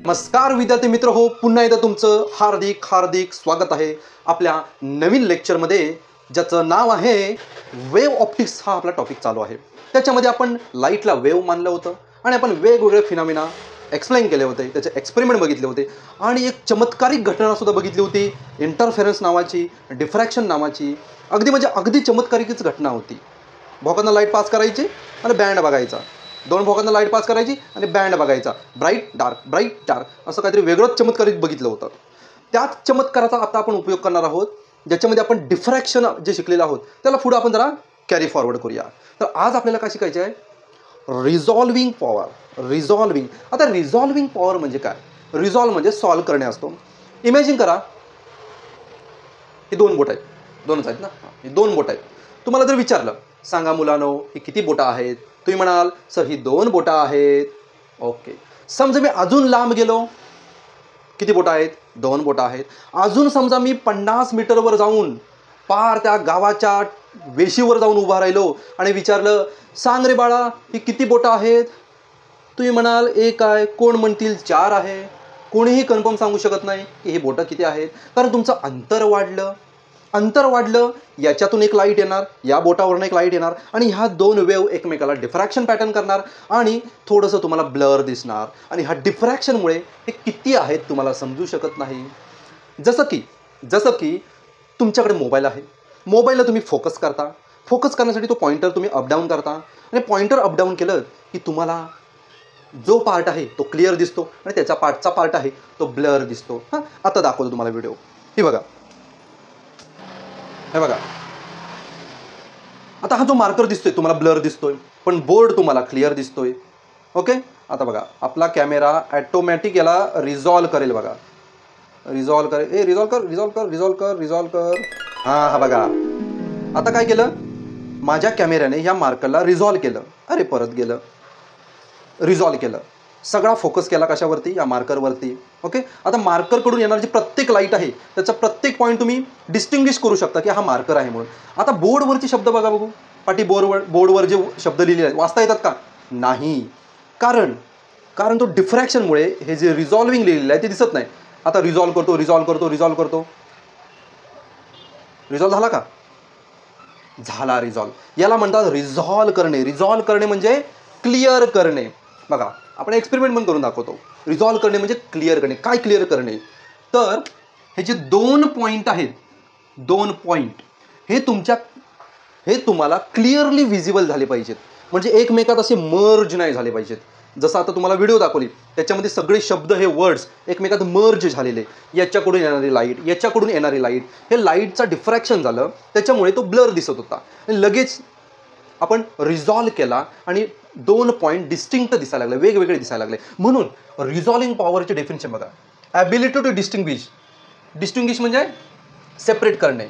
नमस्कार विद्यार्थी मित्र हो, पुन्हा एकदा तुमचं हार्दिक हार्दिक स्वागत आहे आपल्या नवीन लेक्चरमध्ये, ज्याचं नाव आहे वेव्ह ऑप्टिक्स. हा आपला टॉपिक चालू आहे. त्याच्यामध्ये आपण लाईटला वेव्ह मानलं होतं आणि आपण वेगवेगळे फिनॉमिना एक्सप्लेन केले होते, त्याचे एक्सपेरिमेंट बघितले होते आणि एक चमत्कारिक घटनासुद्धा बघितली होती, इंटरफेरन्स नावाची, डिफ्रॅक्शन नावाची. अगदी चमत्कारिकच घटना होती. भोकांना लाईट पास करायची आणि बँड बघायचा. दोन भोकांना लाईट पास करायची आणि बँड बघायचा. ब्राईट डार्क असं काहीतरी वेगळंच चमत्कारिक बघितलं होतं. त्याच चमत्काराचा आता आपण उपयोग करणार आहोत, ज्याच्यामध्ये आपण डिफ्रॅक्शन जे शिकलेलं आहोत त्याला पुढे आपण जरा कॅरी फॉरवर्ड करूया. तर आज आपल्याला काय शिकायचं आहे? Resolving power. आता रिझॉल्विंग पॉवर म्हणजे काय? रिझॉल्व म्हणजे सॉल्व्ह करणे असतो. इमॅजिन करा, ही दोन बोट आहेत, दोनच आहेत ना, ही दोन बोट आहेत. तुम्हाला जर विचारलं, सांगा मुलांनो ही किती बोटं आहेत, तुम्ही म्हणाल सर ही दोन बोटं आहेत. ओके, समजा मी अजून लांब गेलो, किती बोटं आहेत? दोन बोटं आहेत. अजून समजा मी 50 मीटरवर जाऊन पार त्या गावाच्या वेशीवर जाऊन उभा राहिलो आणि विचारलं, सांग रे बाळा ही किती बोटं आहेत? तुम्ही म्हणाल एक आहे, कोण म्हणतील 4 आहे. कोणीही कन्फर्म सांगू शकत नाही की ही बोटं किती आहेत, कारण तुमचं अंतर वाढलं. याच्यातून एक लाईट येणार, या बोटावरून एक लाईट येणार आणि ह्या दोन वेव्ह एकमेकाला डिफ्रॅक्शन पॅटर्न करणार आणि थोडंसं तुम्हाला ब्लर दिसणार. आणि ह्या डिफ्रॅक्शनमुळे हे किती आहेत तुम्हाला समजू शकत नाही. जसं की तुमच्याकडे मोबाईल आहे. मोबाईलला तुम्ही फोकस करण्यासाठी तो पॉइंटर तुम्ही अपडाऊन करता आणि पॉइंटर अपडाऊन केलं की तुम्हाला जो पार्ट आहे तो क्लिअर दिसतो आणि त्याचा पार्ट आहे तो ब्लर दिसतो. हां, आता दाखवतो तुम्हाला व्हिडिओ. हे बघा, आता हा जो मार्कर दिसतोय तुम्हाला ब्लर दिसतोय, पण बोर्ड तुम्हाला क्लिअर दिसतोय. ओके, आता बघा आपला कॅमेरा ॲटोमॅटिक याला रिझॉल्व करेल. बघा, रिझॉल्व कर. हा बघा, आता काय केलं, माझ्या कॅमेऱ्याने या मार्करला रिझॉल्व केलं. अरे परत गेलं, रिझॉल्व केलं. सगळा फोकस केला कशावरती? या मार्करवरती. ओके, आता मार्करकडून येणारी जी प्रत्येक लाईट आहे त्याचा प्रत्येक पॉईंट तुम्ही डिस्टिंग्विश करू शकता की हा मार्कर आहे म्हणून. आता बोर्डवरचे शब्द बघू. पाठी बोर्डवर जे शब्द लिहिलेले आहेत वाचता येतात का? नाही, कारण तो डिफ्रॅक्शनमुळे हे जे रिझॉल्विंग लिहिलेलं आहे ते दिसत नाही. आता रिझॉल्व करतो. रिझॉल्व झाला का? झाला रिझॉल्व. याला म्हणतात रिझॉल्व करणे म्हणजे क्लिअर करणे. बघा, आपण एक्सपेरिमेंट पण करून दाखवतो. रिझॉल्व करणे म्हणजे क्लिअर करणे. काय क्लिअर करणे? तर हे जे दोन पॉईंट आहेत, दोन पॉईंट हे तुम्हाला क्लिअरली व्हिजिबल झाले पाहिजेत. म्हणजे एकमेकात असे मर्ज नाही झाले पाहिजेत. जसं आता तुम्हाला व्हिडिओ दाखवली त्याच्यामध्ये सगळे शब्द, हे वर्ड्स एकमेकात मर्ज झालेले. याच्याकडून येणारी लाईट, हे लाईटचा डिफ्रॅक्शन झालं, त्याच्यामुळे तो ब्लर दिसत होता. आणि लगेच आपण रिझॉल्व केला आणि दोन पॉईंट डिस्टिंक्ट दिसायला लागले, वेगवेगळे दिसायला लागले. म्हणून रिझॉल्विंग पॉवरचे डेफिनेशन बघा. ॲबिलिटी टू डिस्टिंग्विश म्हणजे सेपरेट करणे.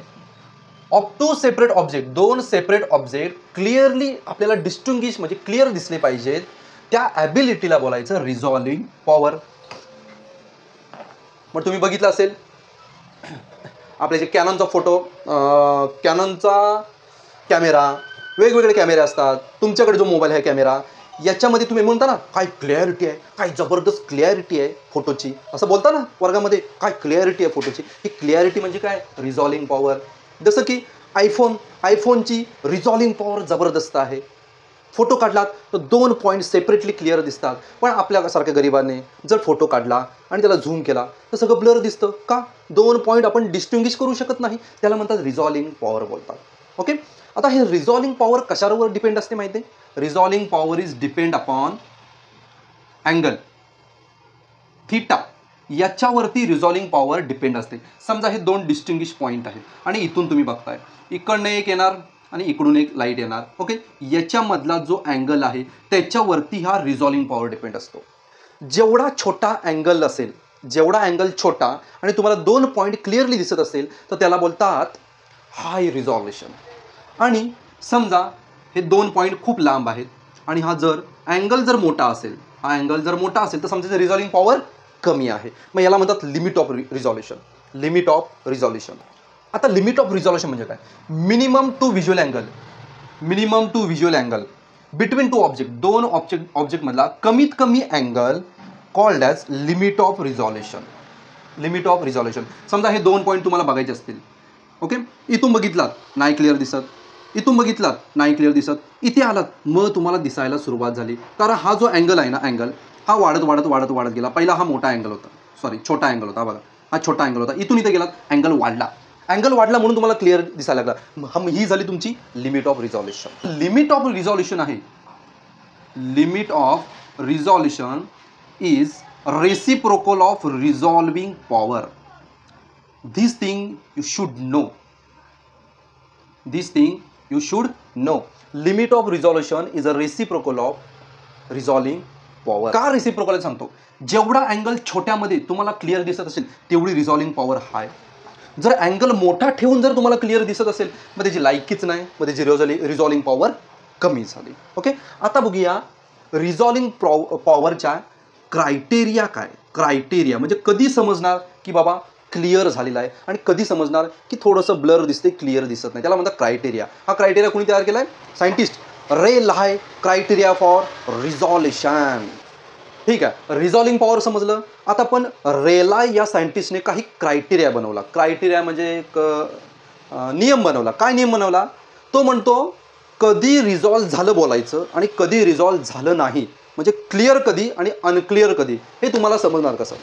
ऑफ टू सेपरेट ऑब्जेक्ट, दोन सेपरेट ऑब्जेक्ट क्लिअरली आपल्याला डिस्टिंग्विश म्हणजे क्लिअर दिसले पाहिजेत, त्या ॲबिलिटीला बोलायचं रिझॉल्विंग पॉवर. मग तुम्ही बघितलं असेल आपले जे कॅननचा कॅमेरा, वेगवेगळे कॅमेरे असतात. तुमच्याकडे जो मोबाईल आहे कॅमेरा, याच्यामध्ये तुम्ही म्हणता ना काय क्लॅरिटी आहे, काय जबरदस्त क्लॅरिटी आहे फोटोची, असं बोलता ना वर्गामध्ये, काय क्लॅरिटी आहे फोटोची. ही क्लॅरिटी म्हणजे काय? रिझॉल्विंग पॉवर. जसं की आयफोनची रिझॉल्विंग पॉवर जबरदस्त आहे. फोटो काढलात तर दोन पॉईंट सेपरेटली क्लिअर दिसतात. पण आपल्यासारख्या गरिबाने जर फोटो काढला आणि त्याला झूम केला तर सगळं ब्लर दिसतं. का? दोन पॉईंट आपण डिस्टिंग्विश करू शकत नाही. त्याला म्हणतात रिझॉल्विंग पॉवर बोलतात. ओके, आता हे रिझॉल्विंग पॉवर कशावर डिपेंड असते माहिती आहे? Resolving power is depend upon angle theta. याच्यावरती रिझॉल्विंग पॉवर डिपेंड असते. समजा हे दोन डिस्टिंग्विश पॉईंट आहेत आणि इथून तुम्ही बघताय, इकडनं एक येणार आणि इकडून एक लाईट येणार. ओके, याच्यामधला जो अँगल आहे त्याच्यावरती हा रिझॉल्विंग पॉवर डिपेंड असतो. जेवढा छोटा अँगल असेल, जेवढा अँगल छोटा आणि तुम्हाला दोन पॉईंट क्लिअरली दिसत असेल तर त्याला बोलतात हाय रिझॉल्युशन. आणि समजा हे दोन पॉईंट खूप लांब आहेत आणि हा अँगल जर मोठा असेल तर समजा रिझॉल्विंग पॉवर कमी आहे. मग याला म्हणतात लिमिट ऑफ रिझॉल्युशन. आता लिमिट ऑफ रिझॉल्युशन म्हणजे काय? Minimum to visual angle between two object, दोन ऑब्जेक्टमधला कमीत कमी angle called as limit of resolution. Limit of resolution. समजा हे 2 पॉईंट तुम्हाला बघायचे असतील. ओके, इथून बघितलात नाही क्लिअर दिसत, इथून बघितलात नाही क्लिअर दिसत, इथे आलात मग तुम्हाला दिसायला सुरुवात झाली. कारण हा जो अँगल आहे ना, अँगल हा वाढत वाढत वाढत वाढत गेला. पहिला हा मोठा अँगल होता, सॉरी छोटा अँगल होता. बघा हा छोटा अँगल होता, इथून इथे गेलात अँगल वाढला. अँगल वाढला म्हणून तुम्हाला क्लिअर दिसायला लागला. ही झाली तुमची limit of resolution. Limit of resolution आहे, limit of resolution is reciprocal of resolving power. This thing you should know. This thing you should know. Limit of resolution is a reciprocal of resolving power. का reciprocal सांगतो? जेवढा angle छोट्यामध्ये तुम्हाला clear दिसत असेल तेवढी रिझॉल्विंग power हाय. जर angle मोठा ठेवून जर तुम्हाला क्लिअर दिसत असेल मग त्याची लायकीच नाही, मग त्याची रिझॉल्विंग पॉवर कमी झाली. ओके, आता बघूया रिझॉल्विंग पॉवरच्या क्रायटेरिया काय. क्रायटेरिया म्हणजे कधी समजणार की बाबा क्लिअर झालेला आहे आणि कधी समजणार की थोडंसं ब्लर दिसते, क्लिअर दिसत नाही. त्याला म्हणतात क्रायटेरिया. हा क्रायटेरिया कोणी तयार केला आहे? Scientist ray lie criteria for resolution. ठीक आहे, रिझॉल्विंग पॉवर समजलं. आता पण रेलाय या सायंटिस्टने काही क्रायटेरिया बनवला. क्रायटेरिया म्हणजे एक नियम बनवला. काय नियम बनवला? तो म्हणतो कधी रिझॉल्व झालं बोलायचं आणि कधी रिझॉल्व झालं नाही, म्हणजे क्लिअर कधी आणि अनक्लिअर कधी, हे तुम्हाला समजणार कसं.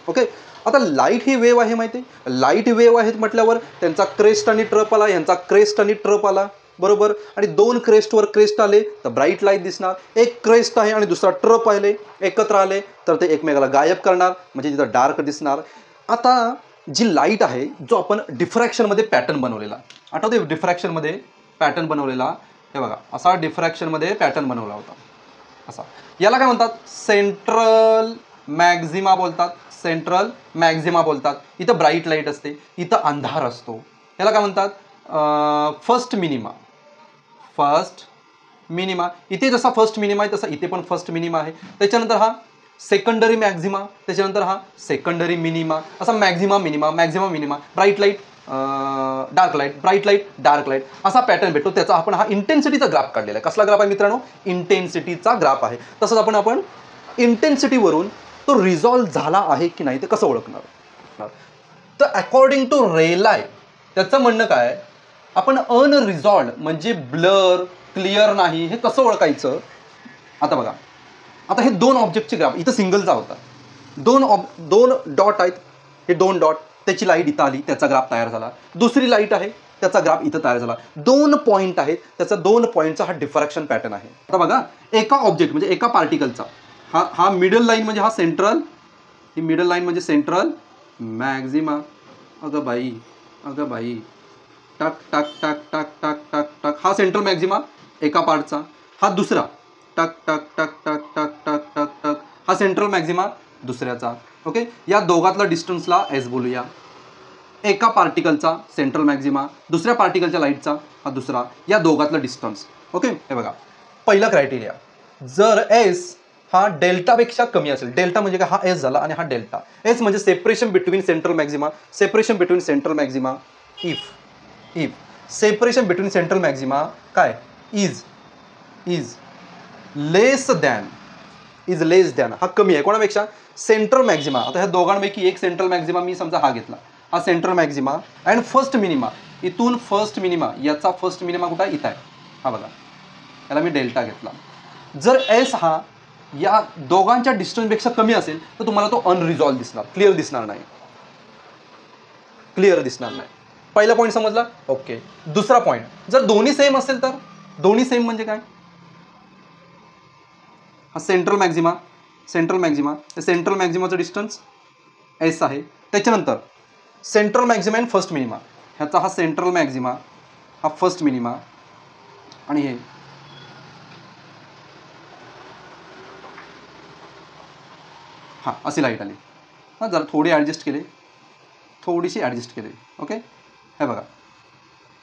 ओके, आता लाईट ही वेव्ह आहे माहिती आहे. लाईट वेव्ह आहेत म्हटल्यावर त्यांचा क्रेस्ट आणि ट्रप आला, यांचा क्रेस्ट आणि ट्रप आला, बरोबर. आणि 2 क्रेस्टवर क्रेस्ट आले तर ब्राईट लाईट दिसणार. एक क्रेस्ट आहे आणि दुसरा ट्रप आले, एकत्र आले तर ते एकमेकाला गायब करणार, म्हणजे तिथं डार्क दिसणार. आता जी लाईट आहे, जो आपण डिफ्रॅक्शनमध्ये पॅटर्न बनवलेला, आठवते डिफ्रॅक्शनमध्ये पॅटर्न बनवलेला, हे बघा असा डिफ्रॅक्शनमध्ये पॅटर्न बनवला होता असा. याला काय म्हणतात? सेंट्रल मॅक्झिमा बोलतात. सेंट्रल मॅक्झिमा बोलतात. इथं ब्राईट लाईट असते, इथं अंधार असतो. याला काय म्हणतात? First minima. First minima. इथे जसा फर्स्ट मिनिमा आहे तसा इथे पण फर्स्ट मिनिमा आहे. त्याच्यानंतर हा सेकंडरी मॅक्झिमा, त्याच्यानंतर हा सेकंडरी मिनिमा, असा Maxima minima, Maxima minima, bright light dark light, bright light dark light, असा पॅटर्न भेटतो. त्याचा आपण हा इंटेन्सिटीचा ग्राफ काढलेला आहे. कसला ग्राफ आहे मित्रांनो? इंटेन्सिटीचा ग्राफ आहे. तसंच आपण इंटेन्सिटीवरून तो रिझॉल्व झाला आहे की नाही ते कसं ओळखणार? तर अकॉर्डिंग टू रेलाय त्याचं म्हणणं काय, आपण अनरिझॉल्व म्हणजे ब्लर, क्लिअर नाही, हे कसं ओळखायचं? आता बघा, आता हे 2 ऑब्जेक्टचे ग्राफ, इथं सिंगलचा होता, 2 डॉट आहेत, हे 2 डॉट, त्याची लाईट इथं आली, त्याचा ग्राफ तयार झाला. दुसरी लाईट आहे, त्याचा ग्राफ इथं तयार झाला. 2 पॉईंट आहेत, त्याचा 2 पॉईंटचा हा डिफ्रॅक्शन पॅटर्न आहे. आता बघा, एका ऑब्जेक्ट म्हणजे एका पार्टिकलचा हा मिडल लाईन म्हणजे हा सेंट्रल, ही मिडल लाईन म्हणजे सेंट्रल मॅक्झिमा. अगं बाई टक टक टक टक टक टक टक, हा सेंट्रल मॅक्झिमा एका पार्टचा. हा दुसरा टक टक टक टक टक टक टक टक, हा सेंट्रल मॅक्झिमा दुसऱ्याचा. ओके, या दोघातला डिस्टन्सला एस बोलूया. एका पार्टिकलचा सेंट्रल मॅक्झिमा, दुसऱ्या पार्टिकलच्या लाईटचा हा दुसरा, या दोघातला डिस्टन्स. ओके, हे बघा पहिला क्रायटेरिया, जर एस हा डेल्टापेक्षा कमी असेल, डेल्टा म्हणजे काय, हा एस झाला आणि हा डेल्टा. एस म्हणजे separation between central Maxima, separation between central Maxima if separation between central Maxima काय इज लेस दॅन, हा कमी आहे कोणापेक्षा? Central maxima. आता ह्या दोघांपैकी एक सेंट्रल मॅक्झिमा, मी समजा हा घेतला, हा central maxima and first minima. इथून फर्स्ट मिनिमा, याचा फर्स्ट मिनिमा कुठं आहे? इथं आहे, हा बघा, याला मी डेल्टा घेतला. जर एस हा या दोघांच्या डिस्टन्सपेक्षा कमी असेल तर तुम्हाला तो अनरिझॉल्व दिसणार, क्लिअर दिसणार नाही, क्लिअर दिसणार नाही. पहिला पॉईंट समजला? ओके. दुसरा पॉईंट, जर दोन्ही सेम असेल तर, दोन्ही सेम म्हणजे काय? हा सेंट्रल मॅक्झिमा, सेंट्रल मॅक्झिमाचं डिस्टन्स एस आहे. त्याच्यानंतर central maxima and first minima, ह्याचा हा सेंट्रल मॅक्झिमा, हा फर्स्ट मिनिमा, आणि हे हां अशी लाईट आली. हां जरा थोडी ॲडजस्ट केली, थोडीशी ॲडजस्ट केली. ओके, हे बघा,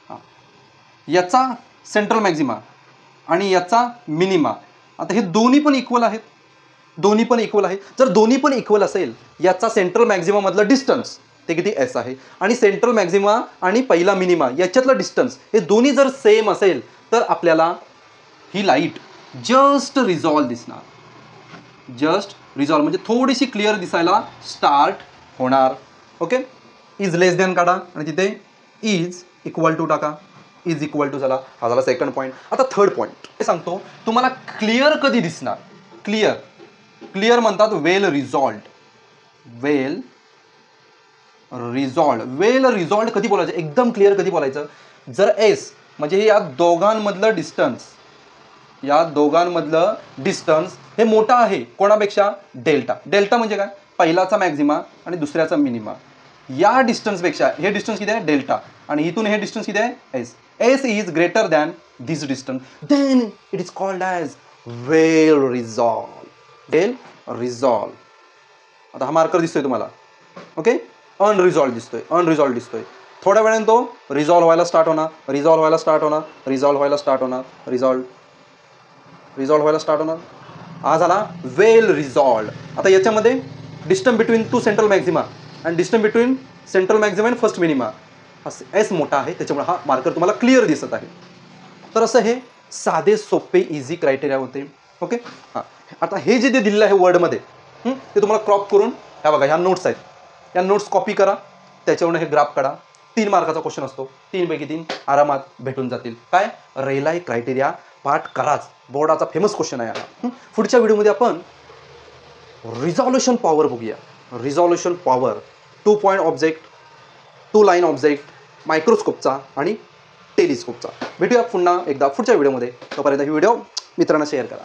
हां याचा सेंट्रल मॅक्झिमा आणि याचा मिनिमा. आता हे दोन्ही पण इक्वल आहेत, दोन्ही पण इक्वल आहे. जर दोन्ही पण इक्वल असेल, याचा सेंट्रल मॅक्झिमामधलं डिस्टन्स ते किती? एस आहे. आणि सेंट्रल मॅक्झिमा आणि पहिला मिनिमा याच्यातलं डिस्टन्स हे दोन्ही जर सेम असेल तर आपल्याला ही लाईट जस्ट रिझॉल्व दिसणार. जस्ट रिझॉल्व म्हणजे थोडीशी क्लिअर दिसायला स्टार्ट होणार. ओके, इज लेस दॅन काढा आणि तिथे इज इक्वल टू टाका. इज इक्वल टू झाला, हा झाला सेकंड पॉईंट. आता थर्ड पॉईंट हे सांगतो तुम्हाला क्लिअर कधी दिसणार. क्लिअर क्लिअर म्हणतात वेल रिझॉल्ड. वेल रिझॉल्ड कधी बोलायचं, एकदम क्लिअर कधी बोलायचं, जर एस म्हणजे या दोघांमधलं डिस्टन्स हे मोठा आहे कोणापेक्षा, डेल्टा. डेल्टा म्हणजे काय, पहिलाचा मॅक्झिमा आणि दुसऱ्याचा मिनिमा. या डिस्टन्सपेक्षा हे डिस्टन्स किती आहे, डेल्टा, आणि इथून हे डिस्टन्स किती आहे, S. S is greater than this distance, then it is called as well resolve. आता हा मार्कर दिसतोय तुम्हाला. ओके, अनरिझॉल्व दिसतोय. थोड्या वेळाने तो रिझॉल्व व्हायला स्टार्ट होणार, रिझॉल्व व्हायला स्टार्ट होणार. हा झाला वेल रिझॉल्व. आता याच्यामध्ये distance between two central maxima आणि distance between central maxima and first minima S मोठा आहे, त्याच्यामुळे हा मार्कर तुम्हाला क्लिअर दिसत आहे. तर असं हे साधे सोपे इझी क्रायटेरिया होते. ओके, हां, आता हे जे दिलेलं आहे वर्डमध्ये ते तुम्हाला क्रॉप करून ह्या बघा, ह्या नोट्स आहेत, या नोट्स कॉपी करा, त्याच्यावरून हे ग्राफ काढा. 3 मार्काचा क्वेश्चन असतो, 3 पैकी 3 आरामात भेटून जातील. काय, रेलाय क्रायटेरिया पाठ कराच, बोर्डाचा फेमस क्वेश्चन आहे हा. पुढच्या व्हिडिओमध्ये आपण रिझॉल्युशन पॉवर बघूया. Resolution power 2 point object, 2 line object, मायक्रोस्कोपचा आणि टेलिस्कोपचा. भेटूया पुन्हा एकदा पुढच्या व्हिडिओमध्ये. तोपर्यंत ही व्हिडिओ मित्रांना शेअर करा.